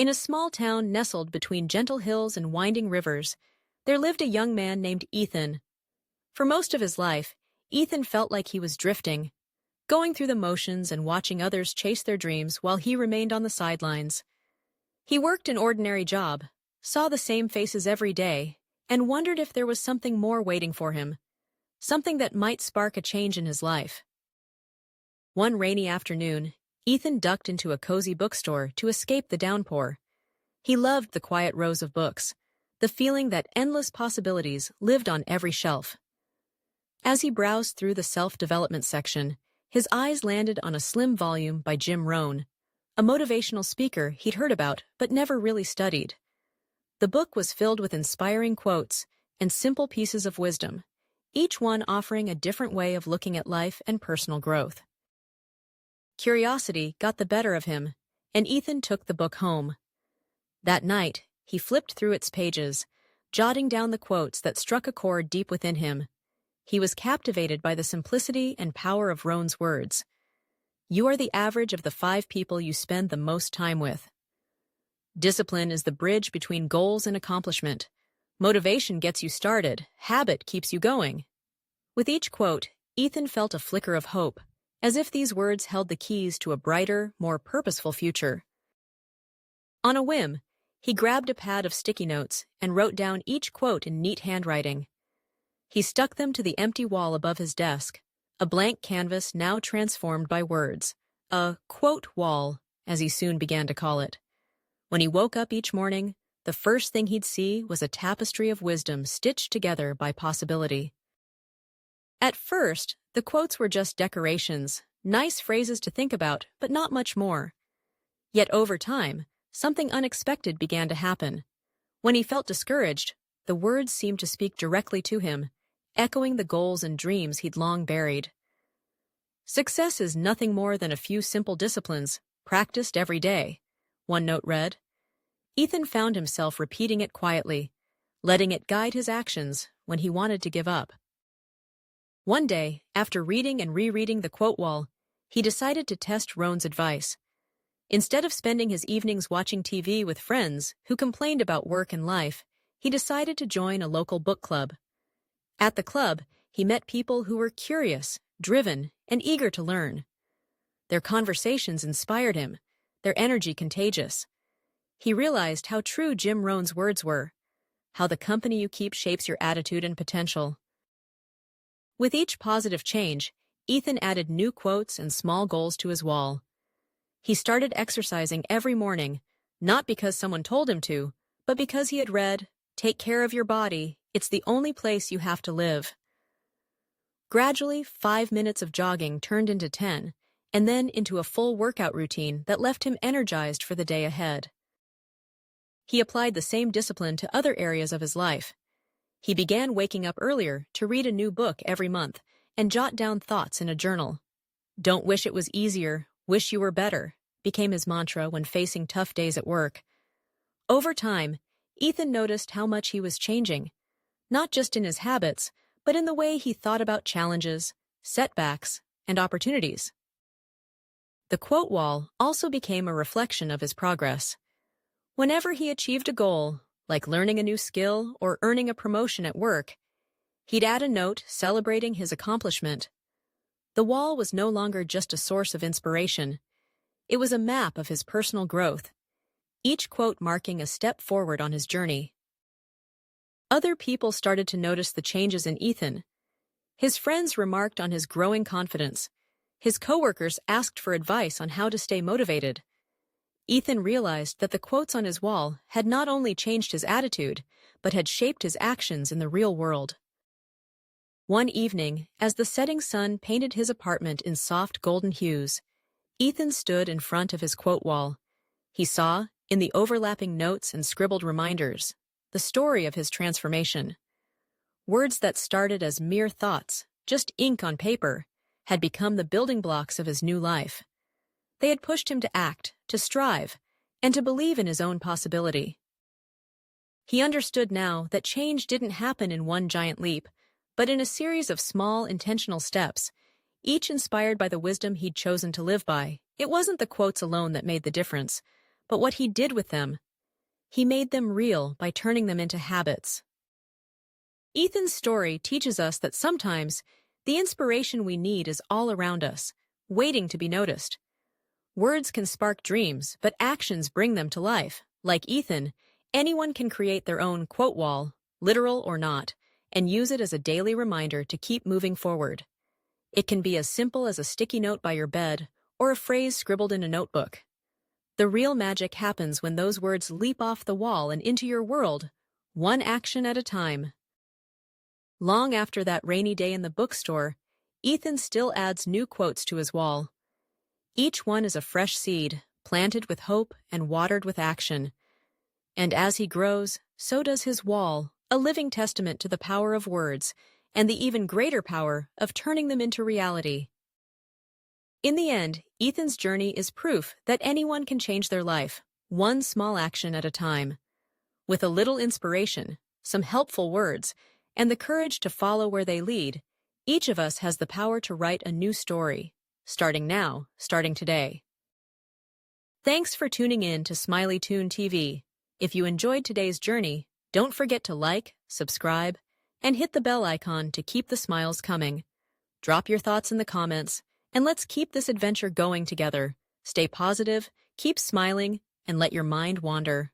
In a small town nestled between gentle hills and winding rivers, there lived a young man named Ethan. For most of his life, Ethan felt like he was drifting, going through the motions and watching others chase their dreams while he remained on the sidelines. He worked an ordinary job, saw the same faces every day, and wondered if there was something more waiting for him, something that might spark a change in his life. One rainy afternoon, Ethan ducked into a cozy bookstore to escape the downpour. He loved the quiet rows of books, the feeling that endless possibilities lived on every shelf. As he browsed through the self-development section, his eyes landed on a slim volume by Jim Rohn, a motivational speaker he'd heard about but never really studied. The book was filled with inspiring quotes and simple pieces of wisdom, each one offering a different way of looking at life and personal growth. Curiosity got the better of him, and Ethan took the book home. That night, he flipped through its pages, jotting down the quotes that struck a chord deep within him. He was captivated by the simplicity and power of Rohn's words. "You are the average of the 5 people you spend the most time with." Discipline is the bridge between goals and accomplishment. Motivation gets you started, habit keeps you going. With each quote, Ethan felt a flicker of hope, as if these words held the keys to a brighter, more purposeful future. On a whim, he grabbed a pad of sticky notes and wrote down each quote in neat handwriting. He stuck them to the empty wall above his desk, a blank canvas now transformed by words, a quote wall, as he soon began to call it. When he woke up each morning, the first thing he'd see was a tapestry of wisdom stitched together by possibility. At first, the quotes were just decorations, nice phrases to think about, but not much more. Yet over time, something unexpected began to happen. When he felt discouraged, the words seemed to speak directly to him, echoing the goals and dreams he'd long buried. "Success is nothing more than a few simple disciplines, practiced every day," one note read. Ethan found himself repeating it quietly, letting it guide his actions when he wanted to give up. One day, after reading and rereading the quote wall, he decided to test Rohn's advice. Instead of spending his evenings watching TV with friends who complained about work and life, he decided to join a local book club. At the club, he met people who were curious, driven, and eager to learn. Their conversations inspired him, their energy contagious. He realized how true Jim Rohn's words were, how the company you keep shapes your attitude and potential. With each positive change, Ethan added new quotes and small goals to his wall. He started exercising every morning, not because someone told him to, but because he had read, "Take care of your body, it's the only place you have to live." Gradually, 5 minutes of jogging turned into 10, and then into a full workout routine that left him energized for the day ahead. He applied the same discipline to other areas of his life. He began waking up earlier to read a new book every month and jot down thoughts in a journal. "Don't wish it was easier, wish you were better," became his mantra when facing tough days at work. Over time, Ethan noticed how much he was changing, not just in his habits, but in the way he thought about challenges, setbacks, and opportunities. The quote wall also became a reflection of his progress. Whenever he achieved a goal, like learning a new skill or earning a promotion at work, he'd add a note celebrating his accomplishment. The wall was no longer just a source of inspiration. It was a map of his personal growth, each quote marking a step forward on his journey. Other people started to notice the changes in Ethan. His friends remarked on his growing confidence. His coworkers asked for advice on how to stay motivated. Ethan realized that the quotes on his wall had not only changed his attitude, but had shaped his actions in the real world. One evening, as the setting sun painted his apartment in soft golden hues, Ethan stood in front of his quote wall. He saw, in the overlapping notes and scribbled reminders, the story of his transformation. Words that started as mere thoughts, just ink on paper, had become the building blocks of his new life. They had pushed him to act, to strive, and to believe in his own possibility. He understood now that change didn't happen in one giant leap, but in a series of small, intentional steps, each inspired by the wisdom he'd chosen to live by. It wasn't the quotes alone that made the difference, but what he did with them. He made them real by turning them into habits. Ethan's story teaches us that sometimes the inspiration we need is all around us, waiting to be noticed. Words can spark dreams, but actions bring them to life. Like Ethan, anyone can create their own quote wall, literal or not, and use it as a daily reminder to keep moving forward. It can be as simple as a sticky note by your bed or a phrase scribbled in a notebook. The real magic happens when those words leap off the wall and into your world, one action at a time. Long after that rainy day in the bookstore, Ethan still adds new quotes to his wall. Each one is a fresh seed, planted with hope and watered with action. And as he grows, so does his wall, a living testament to the power of words and the even greater power of turning them into reality. In the end, Ethan's journey is proof that anyone can change their life, one small action at a time. With a little inspiration, some helpful words, and the courage to follow where they lead, each of us has the power to write a new story, starting now, starting today. Thanks for tuning in to Smiley Toon TV. If you enjoyed today's journey, don't forget to like, subscribe, and hit the bell icon to keep the smiles coming. Drop your thoughts in the comments, and let's keep this adventure going together. Stay positive, keep smiling, and let your mind wander.